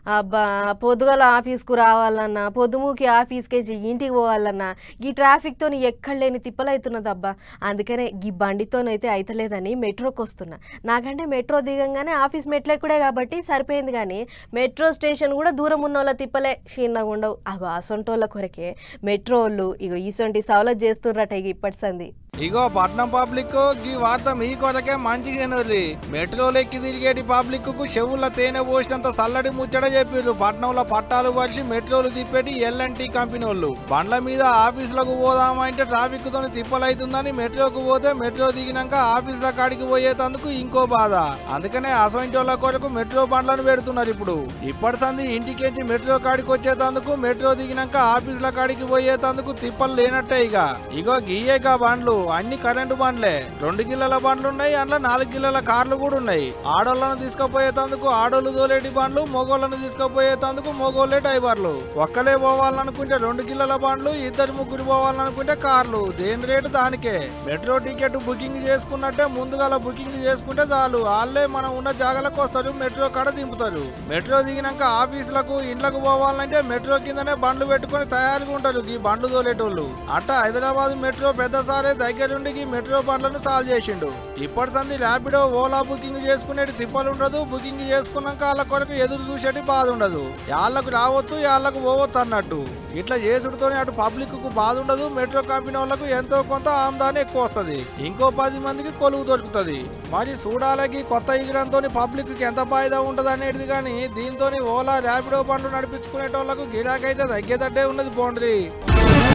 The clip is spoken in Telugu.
అబ్బా! పొద్దుగాల ఆఫీస్‌కు రావాలన్నా, పొద్దుమూకి ఆఫీస్‌కేసి ఇంటికి పోవాలన్నా, గీ ట్రాఫిక్‌తోని ఎక్కడ లేని తిప్పలైతున్నదబ్బా! అందుకనే గీ బండితోనైతే అయితలేదని మెట్రోకొస్తున్నా. నాకంటే మెట్రో దిగంగానే ఆఫీస్ మెట్లెక్కుడే కాబట్టి సరిపోయింది గానీ, మెట్రో స్టేషన్ గూడా దూరం ఉన్నోళ్ళ తిప్పలే చిన్నగుండవు. అగో అసొంటోళ్ళ కొరకే మెట్రోళ్ళు ఇగో ఇసొంటి సవలతు చేస్తుర్రట ఇగ ఇప్పటి సంది. ఇగో పట్నం పబ్లిక్ గీ వార్త మీ కొరకే మంచిగానోర్రి. మెట్రోలు ఎక్కి తిరిగేటి పబ్లిక్ కు చెవుల తేనె పోసినంత సల్లడి ముచ్చట చెప్పిర్రు. పట్నంలో పట్టాలు పరిచి మెట్రోలు తిప్పేటి ఎల్ఎన్టీ కంపెనీ వాళ్ళు. బండ్ల మీద ఆఫీసులకు పోదామంటే ట్రాఫిక్ తోని తిప్పలైతుందని మెట్రోకు పోతే మెట్రో దిగినాక ఆఫీసుల కాడికి పోయేటందుకు ఇంకో బాధ. అందుకనే అసొంటోళ్ళ కొరకు మెట్రో బండ్లను పెడుతున్నారు ఇప్పుడు. ఇప్పటి సంది ఇంటికేంచి మెట్రో కాడికి వచ్చేటందుకు మెట్రో దిగినాక ఆఫీసుల కాడికి పోయేటందుకు తిప్పలు లేనట్టే ఇక. ఇగో గీయేగా బండ్లు అన్ని కరెంటు బండ్లే. 2 గిల్లల బండ్లు ఉన్నాయి, అందులో 4 గిల్లల కార్లు కూడా ఉన్నాయి. ఆడోళ్లను తీసుకుపోయేటందుకు ఆడోళ్ళు తోలేటి బండ్లు, మగోళ్లను తీసుకుపోయేటందుకు మగోళ్లే డ్రైవర్లు. ఒక్కలే పోవాలనుకుంటే 2 గిల్లల బండ్లు, 2-3 పోవాలనుకుంటే కార్లు. దేని రేటు దానికే. మెట్రో టికెట్ బుకింగ్ చేసుకున్నట్టే ముందుగా బుకింగ్ చేసుకుంటే చాలు, వాళ్ళే మనం ఉన్న జాగాలకు వస్తారు, మెట్రో కాడ దింపుతారు. మెట్రో దిగినాక ఆఫీసులకు ఇండ్లకు పోవాలంటే మెట్రో కిందనే బండ్లు పెట్టుకుని తయారుగా ఉంటారు ఈ బండ్లు తోలేటోళ్ళు. అట్ట హైదరాబాద్ మెట్రో పెద్ద సారే దగ్గరుండి మెట్రో బండ్లను సాల్వ్ చేసిండు. ఇప్పటి సంది ర్యాపిడో, ఓలా బుకింగ్ చేసుకునేటి తిప్పలు ఉండదు. బుకింగ్ చేసుకున్నాక వాళ్ళ కొరకు ఎదురు చూసేటి బాధ ఉండదు. యాళ్లకు రావచ్చు, యాళ్లకు పోవచ్చు అన్నట్టు. ఇట్లా చేసుడుతోనే అటు పబ్లిక్ కు బాధ ఉండదు, మెట్రో కంపెనీ వాళ్ళకు ఎంతో కొంత ఆమ్దాని ఎక్కువ వస్తుంది, ఇంకో 10 మందికి కొలువు దొరుకుతుంది. మరి చూడాలకి కొత్త ఎగిరంతో పబ్లిక్ కి ఎంత ఫాయిదా ఉంటది అనేది. కానీ దీంతో ఓలా, ర్యాపిడో బండ్లు నడిపించుకునేటోళ్లకు గిరాకైతే తగ్గేటట్టే ఉన్నది. బౌండరీ